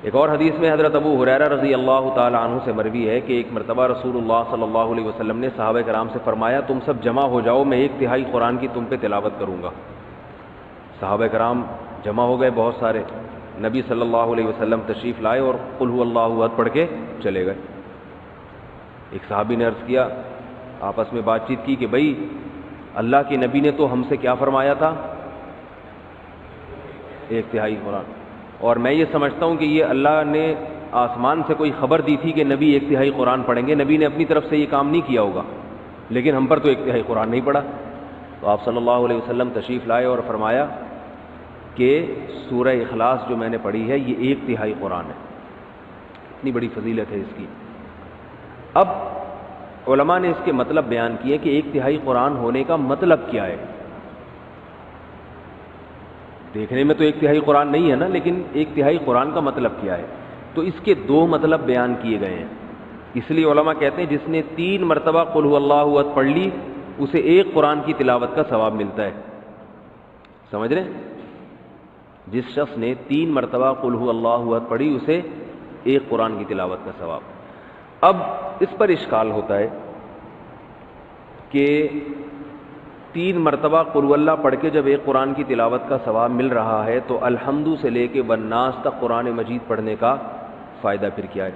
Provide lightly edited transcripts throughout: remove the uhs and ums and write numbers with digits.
ایک اور حدیث میں حضرت ابو ہریرہ رضی اللہ تعالی عنہ سے مروی ہے کہ ایک مرتبہ رسول اللہ صلی اللہ علیہ وسلم نے صحابہ کرام سے فرمایا تم سب جمع ہو جاؤ، میں 1/3 قرآن کی تم پہ تلاوت کروں گا۔ صحابہ کرام جمع ہو گئے بہت سارے، نبی صلی اللہ علیہ وسلم تشریف لائے اور قل هو اللہ احد پڑھ کے چلے گئے۔ ایک صحابی نے عرض کیا، آپس میں بات چیت کی کہ بھائی اللہ کے نبی نے تو ہم سے کیا فرمایا تھا؟ 1/3 قرآن، اور میں یہ سمجھتا ہوں کہ یہ اللہ نے آسمان سے کوئی خبر دی تھی کہ نبی 1/3 قرآن پڑھیں گے، نبی نے اپنی طرف سے یہ کام نہیں کیا ہوگا، لیکن ہم پر تو 1/3 قرآن نہیں پڑھا۔ تو آپ صلی اللہ علیہ وسلم تشریف لائے اور فرمایا کہ سورہ اخلاص جو میں نے پڑھی ہے یہ 1/3 قرآن ہے، اتنی بڑی فضیلت ہے اس کی۔ اب علماء نے اس کے مطلب بیان کیے کہ 1/3 قرآن ہونے کا مطلب کیا ہے۔ دیکھنے میں تو 1/3 قرآن نہیں ہے نا، لیکن 1/3 قرآن کا مطلب کیا ہے؟ تو اس کے 2 مطلب بیان کیے گئے ہیں۔ اس لیے علماء کہتے ہیں جس نے 3 مرتبہ قل هو اللہ احد پڑھ لی اسے 1 قرآن کی تلاوت کا ثواب ملتا ہے۔ سمجھ رہے ہیں؟ جس شخص نے 3 مرتبہ قل هو اللہ احد پڑھی اسے 1 قرآن کی تلاوت کا ثواب۔ اب اس پر اشکال ہوتا ہے کہ 3 مرتبہ قل هو اللہ پڑھ کے جب 1 قرآن کی تلاوت کا ثواب مل رہا ہے تو الحمد سے لے کے والناس تک قرآن مجید پڑھنے کا فائدہ پھر کیا ہے؟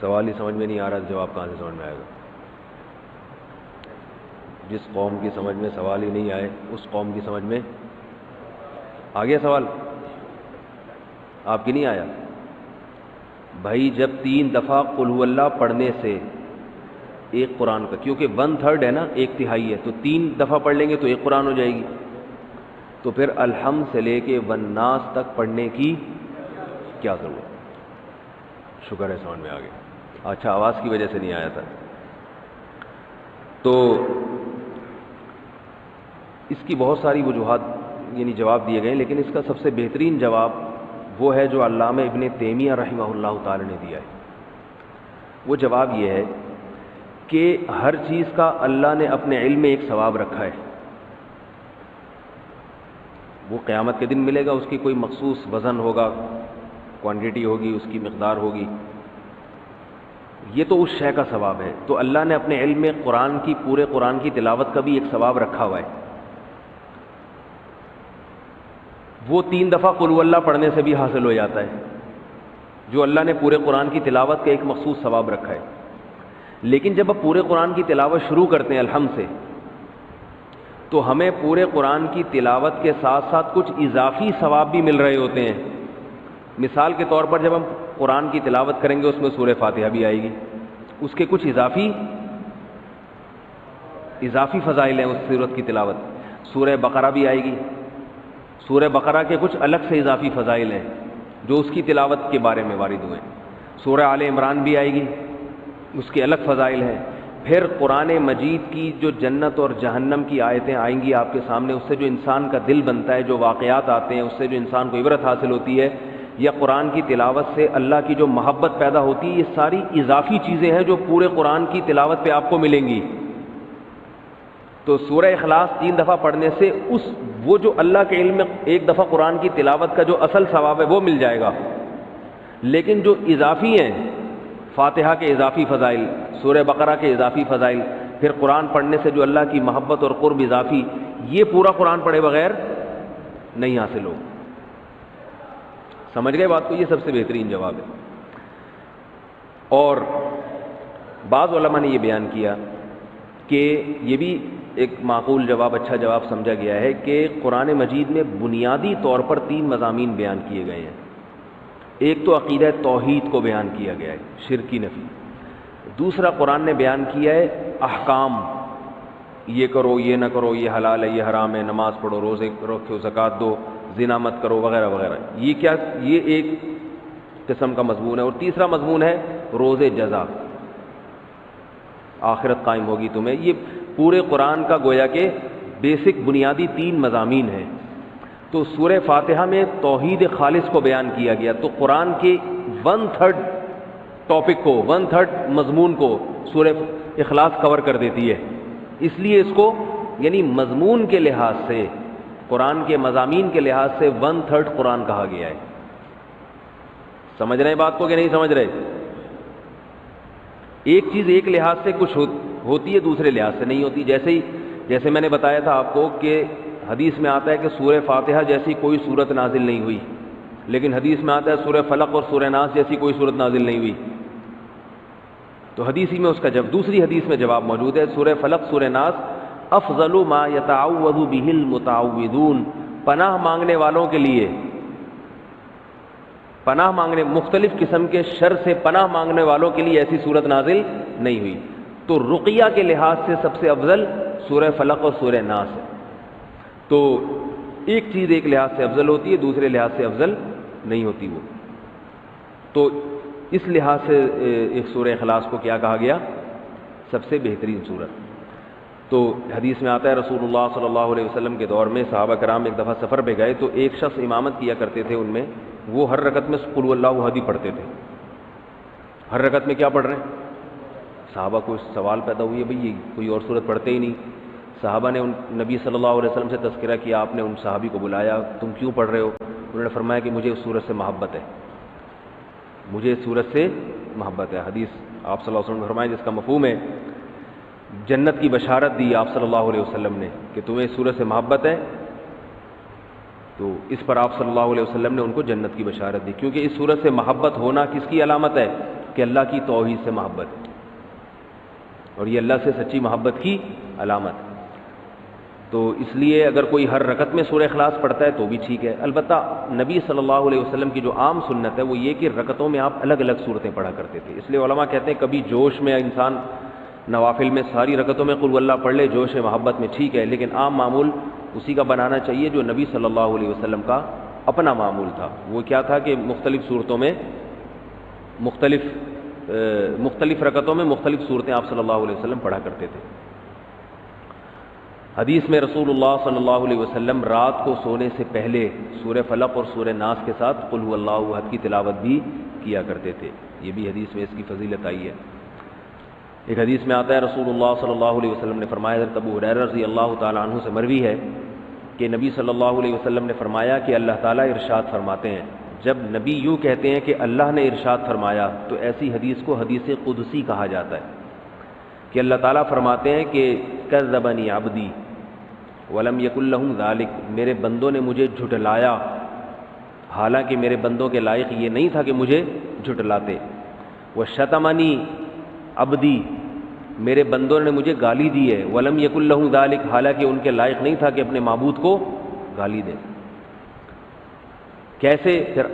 سوال ہی سمجھ میں نہیں آ رہا، جواب کہاں سے سمجھ میں آئے گا؟ جس قوم کی سمجھ میں سوال ہی نہیں آئے اس قوم کی سمجھ میں آ گیا سوال؟ آپ کی نہیں آیا؟ بھائی جب 3 دفعہ قل هو اللہ پڑھنے سے 1 قرآن کا، کیونکہ 1/3 ہے نا، 1/3 ہے، تو 3 دفعہ پڑھ لیں گے تو 1 قرآن ہو جائے گی، تو پھر الحمد سے لے کے والناس تک پڑھنے کی کیا ضرورت؟ شکر ہے سمجھ میں آ گیا۔ اچھا آواز کی وجہ سے نہیں آیا تھا۔ تو اس کی بہت ساری وجوہات یعنی جواب دیے گئے، لیکن اس کا سب سے بہترین جواب وہ ہے جو علامہ ابن تیمیہ رحمہ اللہ تعالی نے دیا ہے۔ وہ جواب یہ ہے کہ ہر چیز کا اللہ نے اپنے علم میں ایک ثواب رکھا ہے، وہ قیامت کے دن ملے گا، اس کی کوئی مخصوص وزن ہوگا، کوانٹٹی ہوگی، اس کی مقدار ہوگی، یہ تو اس شے کا ثواب ہے۔ تو اللہ نے اپنے علم میں پورے قرآن کی تلاوت کا بھی ایک ثواب رکھا ہوا ہے، وہ 3 دفعہ قل هو اللہ پڑھنے سے بھی حاصل ہو جاتا ہے، جو اللہ نے پورے قرآن کی تلاوت کا ایک مخصوص ثواب رکھا ہے۔ لیکن جب آپ پورے قرآن کی تلاوت شروع کرتے ہیں الحمد سے، تو ہمیں پورے قرآن کی تلاوت کے ساتھ ساتھ کچھ اضافی ثواب بھی مل رہے ہوتے ہیں۔ مثال کے طور پر جب ہم قرآن کی تلاوت کریں گے اس میں سورہ فاتحہ بھی آئے گی، اس کے کچھ اضافی فضائل ہیں اس سورت کی تلاوت۔ سورہ بقرہ بھی آئے گی، سورہ بقرہ کے کچھ الگ سے اضافی فضائل ہیں جو اس کی تلاوت کے بارے میں وارد ہوئے۔ سورہ آل عمران بھی آئے گی، اس کے الگ فضائل ہیں۔ پھر قرآن مجید کی جو جنت اور جہنم کی آیتیں آئیں گی آپ کے سامنے، اس سے جو انسان کا دل بنتا ہے، جو واقعات آتے ہیں، اس سے جو انسان کو عبرت حاصل ہوتی ہے، یا قرآن کی تلاوت سے اللہ کی جو محبت پیدا ہوتی ہے، یہ ساری اضافی چیزیں ہیں جو پورے قرآن کی تلاوت پہ آپ کو ملیں گی۔ تو سورہ اخلاص 3 دفعہ پڑھنے سے وہ جو اللہ کے علم میں 1 دفعہ قرآن کی تلاوت کا جو اصل ثواب ہے وہ مل جائے گا، لیکن جو اضافی ہیں، فاتحہ کے اضافی فضائل، سورہ بقرہ کے اضافی فضائل، پھر قرآن پڑھنے سے جو اللہ کی محبت اور قرب اضافی، یہ پورا قرآن پڑھے بغیر نہیں حاصل ہو۔ سمجھ گئے بات کو؟ یہ سب سے بہترین جواب ہے۔ اور بعض علماء نے یہ بیان کیا کہ یہ بھی ایک معقول جواب، اچھا جواب سمجھا گیا ہے کہ قرآن مجید میں بنیادی طور پر 3 مضامین بیان کیے گئے ہیں۔ ایک تو عقیدہ توحید کو بیان کیا گیا ہے، شرک کی نفی۔ دوسرا قرآن نے بیان کیا ہے احکام، یہ کرو، یہ نہ کرو، یہ حلال ہے، یہ حرام ہے، نماز پڑھو، روزے رکھو، زکوٰۃ دو، زنا مت کرو، وغیرہ وغیرہ۔ یہ ایک قسم کا مضمون ہے۔ اور تیسرا مضمون ہے روز جزا، آخرت قائم ہوگی تمہیں۔ یہ پورے قرآن کا گویا کہ بیسک بنیادی 3 مضامین ہیں۔ تو سورہ فاتحہ میں توحید خالص کو بیان کیا گیا، تو قرآن کے 1/3 ٹاپک کو، 1/3 مضمون کو سورہ اخلاص کور کر دیتی ہے۔ اس لیے اس کو یعنی مضمون کے لحاظ سے قرآن کے مضامین کے لحاظ سے 1/3 قرآن کہا گیا ہے. سمجھ رہے ہیں بات کو کہ نہیں سمجھ رہے؟ ایک چیز ایک لحاظ سے کچھ ہوتی ہے، دوسرے لحاظ سے نہیں ہوتی. جیسے میں نے بتایا تھا آپ کو کہ حدیث میں آتا ہے کہ سورہ فاتحہ جیسی کوئی صورت نازل نہیں ہوئی، لیکن حدیث میں آتا ہے سورہ فلق اور سورہ ناس جیسی کوئی صورت نازل نہیں ہوئی. تو حدیثی میں اس کا دوسری حدیث میں جواب موجود ہے. سورہ فلق سورہ ناس افضل ما یتعوذ به المتعوذون، پناہ مانگنے والوں کے لیے، پناہ مانگنے مختلف قسم کے شر سے پناہ مانگنے والوں کے لیے ایسی صورت نازل نہیں ہوئی. تو رقیہ کے لحاظ سے سب سے افضل سورہ فلق اور سورہ ناس ہے. تو ایک چیز ایک لحاظ سے افضل ہوتی ہے، دوسرے لحاظ سے افضل نہیں ہوتی وہ. تو اس لحاظ سے ایک سورہ اخلاص کو کیا کہا گیا؟ سب سے بہترین سورت. تو حدیث میں آتا ہے رسول اللہ صلی اللہ علیہ وسلم کے دور میں صحابہ کرام ایک دفعہ سفر پہ گئے تو ایک شخص امامت کیا کرتے تھے ان میں، وہ ہر رکعت میں قل اللہ احد پڑھتے تھے. ہر رکعت میں کیا پڑھ رہے ہیں؟ صحابہ کو سوال پیدا ہوئی ہے بھئی یہ کوئی اور صورت پڑھتے ہی نہیں. صحابہ نے نبی صلی اللہ علیہ وسلم سے تذکرہ کیا، آپ نے ان صحابی کو بلایا، تم کیوں پڑھ رہے ہو؟ انہوں نے فرمایا کہ مجھے اس صورت سے محبت ہے، مجھے اس صورت سے محبت ہے. حدیث آپ صلی اللہ علیہ وسلم نے فرمایا جس کا مفہوم ہے جنت کی بشارت دی آپ صلی اللہ علیہ وسلم نے کہ تمہیں اس صورت سے محبت ہے. تو اس پر آپ صلی اللہ علیہ وسلم نے ان کو جنت کی بشارت دی، کیونکہ اس صورت سے محبت ہونا کس کی علامت ہے؟ کہ اللہ کی توحید سے محبت، اور یہ اللہ سے سچی محبت کی علامت. تو اس لیے اگر کوئی ہر رکعت میں سورہ اخلاص پڑھتا ہے تو بھی ٹھیک ہے. البتہ نبی صلی اللہ علیہ وسلم کی جو عام سنت ہے وہ یہ کہ رکعتوں میں آپ الگ الگ صورتیں پڑھا کرتے تھے. اس لیے علماء کہتے ہیں کبھی جوش میں انسان نوافل میں ساری رکعتوں میں قل اللہ پڑھ لے جوش محبت میں، ٹھیک ہے، لیکن عام معمول اسی کا بنانا چاہیے جو نبی صلی اللہ علیہ وسلم کا اپنا معمول تھا. وہ کیا تھا کہ مختلف صورتوں میں مختلف رکعتوں میں مختلف صورتیں آپ صلی اللہ علیہ وسلم پڑھا کرتے تھے. حدیث میں رسول اللہ صلی اللہ علیہ وسلم رات کو سونے سے پہلے سورہ فلق اور سورہ ناس کے ساتھ قل هو اللہ احد کی تلاوت بھی کیا کرتے تھے. یہ بھی حدیث میں اس کی فضیلت آئی ہے. ایک حدیث میں آتا ہے رسول اللہ صلی اللہ علیہ وسلم نے فرمایا، حضرت ابو ہریرہ رضی اللہ تعالیٰ عنہ سے مروی ہے کہ نبی صلی اللہ علیہ وسلم نے فرمایا کہ اللہ تعالیٰ ارشاد فرماتے ہیں. جب نبی یوں کہتے ہیں کہ اللہ نے ارشاد فرمایا تو ایسی حدیث کو حدیث قدسی کہا جاتا ہے کہ اللہ تعالیٰ فرماتے ہیں کہ کذبنی عبدی ولم یکن لہ ذالک، میرے بندوں نے مجھے جھٹلایا حالانکہ میرے بندوں کے لائق یہ نہیں تھا کہ مجھے جھٹلاتے. وشتمنی عبدی، میرے بندوں نے مجھے گالی دی ہے، ولم یکن لہ ذالک، حالانکہ ان کے لائق نہیں تھا کہ اپنے معبود کو گالی دیں. کیسے؟ پھر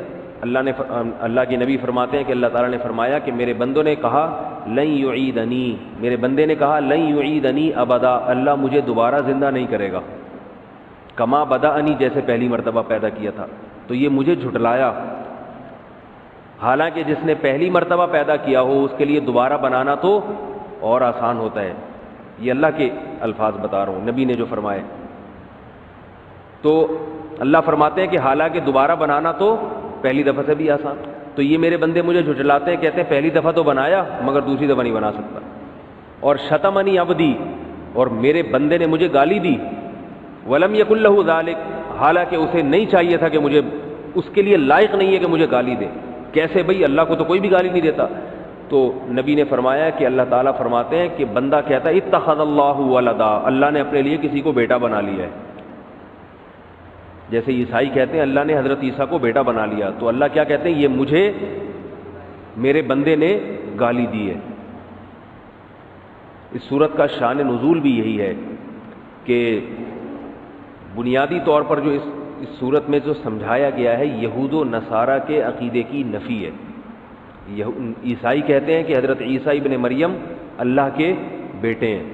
اللہ کے نبی فرماتے ہیں کہ اللہ تعالیٰ نے فرمایا کہ میرے بندوں نے کہا لن یعیدنی، میرے بندے نے کہا لن یعیدنی ابدا، اللہ مجھے دوبارہ زندہ نہیں کرے گا، کما بدأنی، جیسے پہلی مرتبہ پیدا کیا تھا. تو یہ مجھے جھٹلایا، حالانکہ جس نے پہلی مرتبہ پیدا کیا ہو اس کے لیے دوبارہ بنانا تو اور آسان ہوتا ہے. یہ اللہ کے الفاظ بتا رہا ہوں، نبی نے جو فرمائے. تو اللہ فرماتے ہیں کہ حالانکہ دوبارہ بنانا تو پہلی دفعہ سے بھی آسان. تو یہ میرے بندے مجھے جھٹلاتے ہیں، کہتے ہیں پہلی دفعہ تو بنایا مگر دوسری دفعہ نہیں بنا سکتا. اور شتمنی عبدی، اور میرے بندے نے مجھے گالی دی، ولم یکن لہ ذالک، حالانکہ اسے نہیں چاہیے تھا کہ مجھے، اس کے لیے لائق نہیں ہے کہ مجھے گالی دے. کیسے بھئی؟ اللہ کو تو کوئی بھی گالی نہیں دیتا. تو نبی نے فرمایا کہ اللہ تعالیٰ فرماتے ہیں کہ بندہ کہتا ہے اتخذ اللہ ولدا، اللہ نے اپنے لیے کسی کو بیٹا بنا لیا ہے. جیسے عیسائی کہتے ہیں اللہ نے حضرت عیسیٰ کو بیٹا بنا لیا، تو اللہ کیا کہتے ہیں؟ یہ مجھے میرے بندے نے گالی دی ہے. اس صورت کا شان نزول بھی یہی ہے کہ بنیادی طور پر جو اس صورت میں جو سمجھایا گیا ہے یہود و نصارہ کے عقیدے کی نفی ہے. عیسائی کہتے ہیں کہ حضرت عیسیٰ ابن مریم اللہ کے بیٹے ہیں.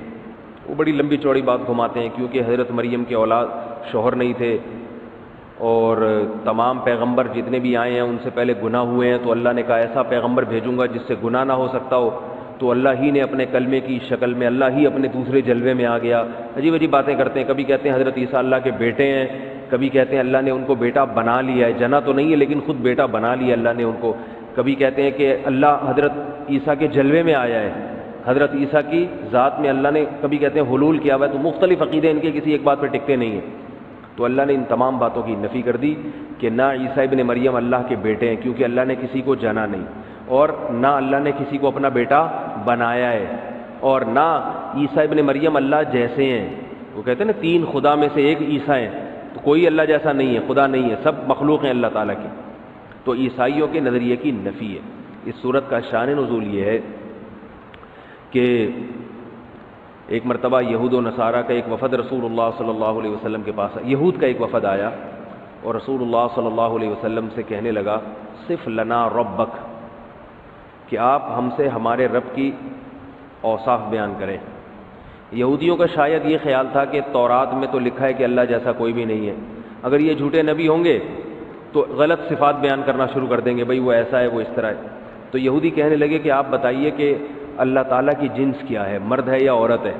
وہ بڑی لمبی چوڑی بات گھماتے ہیں، کیونکہ حضرت مریم کے اولاد شوہر نہیں تھے، اور تمام پیغمبر جتنے بھی آئے ہیں ان سے پہلے گناہ ہوئے ہیں، تو اللہ نے کہا ایسا پیغمبر بھیجوں گا جس سے گناہ نہ ہو سکتا ہو. تو اللہ ہی نے اپنے کلمے کی شکل میں، اللہ ہی اپنے دوسرے جلوے میں آ گیا. عجیب عجیب باتیں کرتے ہیں. کبھی کہتے ہیں حضرت عیسیٰ اللہ کے بیٹے ہیں، کبھی کہتے ہیں اللہ نے ان کو بیٹا بنا لیا ہے. جنا تو نہیں ہے لیکن خود بیٹا بنا لیا اللہ نے ان کو. کبھی کہتے ہیں کہ اللہ حضرت عیسیٰ کے جلوے میں آیا ہے، حضرت عیسیٰ کی ذات میں اللہ نے، کبھی کہتے ہیں حلول کیا ہوا ہے. تو مختلف عقیدے ان کے کسی ایک بات پہ ٹکتے نہیں ہیں. تو اللہ نے ان تمام باتوں کی نفی کر دی کہ نہ عیسیٰ ابن مریم اللہ کے بیٹے ہیں، کیونکہ اللہ نے کسی کو جنا نہیں، اور نہ اللہ نے کسی کو اپنا بیٹا بنایا ہے، اور نہ عیسیٰ ابن مریم اللہ جیسے ہیں۔ وہ کہتے ہیں نا تین خدا میں سے ایک عیسیٰ ہیں، تو کوئی اللہ جیسا نہیں ہے، خدا نہیں ہے، سب مخلوق ہیں اللہ تعالیٰ کی۔ تو عیسائیوں کے نظریے کی نفی ہے۔ اس صورت کا شان نزول یہ ہے کہ ایک مرتبہ یہود و نصارہ کا ایک وفد رسول اللہ صلی اللہ علیہ وسلم کے پاس، یہود کا ایک وفد آیا اور رسول اللہ صلی اللہ علیہ وسلم سے کہنے لگا صف لنا ربک، کہ آپ ہم سے ہمارے رب کی اوصاف بیان کریں۔ یہودیوں کا شاید یہ خیال تھا کہ تورات میں تو لکھا ہے کہ اللہ جیسا کوئی بھی نہیں ہے، اگر یہ جھوٹے نبی ہوں گے تو غلط صفات بیان کرنا شروع کر دیں گے، بھئی وہ ایسا ہے، وہ اس طرح ہے۔ تو یہودی کہنے لگے کہ آپ بتائیے کہ اللہ تعالیٰ کی جنس کیا ہے، مرد ہے یا عورت ہے،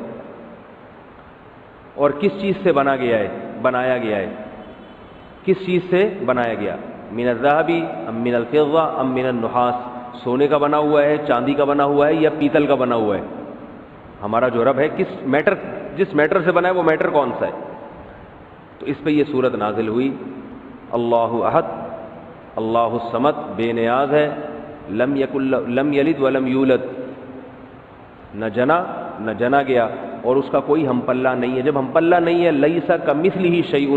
اور کس چیز سے بنایا گیا ہے، کس چیز سے بنایا گیا، من الذهب ام من الفضة ام من النحاس، سونے کا بنا ہوا ہے، چاندی کا بنا ہوا ہے یا پیتل کا بنا ہوا ہے، ہمارا جو رب ہے جس میٹر سے بنا ہے وہ میٹر کون سا ہے۔ تو اس پہ یہ صورت نازل ہوئی، اللہ احد اللہ الصمد، بے نیاز ہے، لم یلد ولم یولد، نہ جنا گیا اور اس کا کوئی ہم پلہ نہیں ہے۔ جب ہم پلہ نہیں ہے، لیس کمثلہ شیء،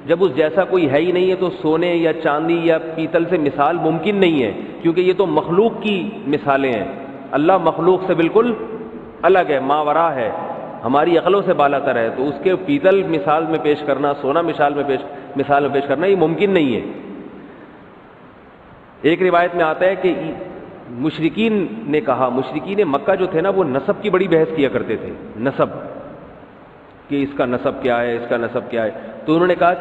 جب اس جیسا کوئی ہے ہی نہیں ہے تو سونے یا چاندی یا پیتل سے مثال ممکن نہیں ہے، کیونکہ یہ تو مخلوق کی مثالیں ہیں۔ اللہ مخلوق سے بالکل الگ ہے، ماورا ہے، ہماری عقلوں سے بالا تر ہے، تو اس کے پیتل مثال میں پیش کرنا، سونا مثال میں پیش کرنا یہ ممکن نہیں ہے۔ ایک روایت میں آتا ہے کہ مشرکین نے کہا، مشرکین مکہ جو تھے نا وہ نسب کی بڑی بحث کیا کرتے تھے، نسب، کہ اس کا نسب کیا ہے، اس کا نسب کیا ہے۔ تو انہوں نے کہا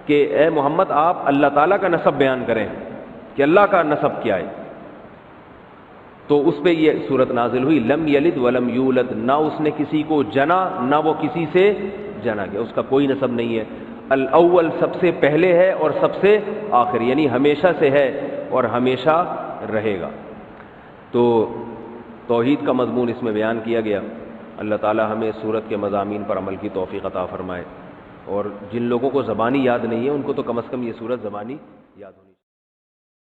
کہ اے محمد آپ اللہ تعالیٰ کا نسب بیان کریں کہ اللہ کا نسب کیا ہے۔ تو اس پہ یہ صورت نازل ہوئی، لم یلد ولم یولد، نہ اس نے کسی کو جنا نہ وہ کسی سے جنا گیا، اس کا کوئی نسب نہیں ہے۔ الاول سب سے پہلے ہے اور سب سے آخر، یعنی ہمیشہ سے ہے اور ہمیشہ رہے گا۔ تو توحید کا مضمون اس میں بیان کیا گیا۔ اللہ تعالی ہمیں سورت کے مضامین پر عمل کی توفیق عطا فرمائے، اور جن لوگوں کو زبانی یاد نہیں ہے ان کو تو کم از کم یہ سورت زبانی یاد ہونی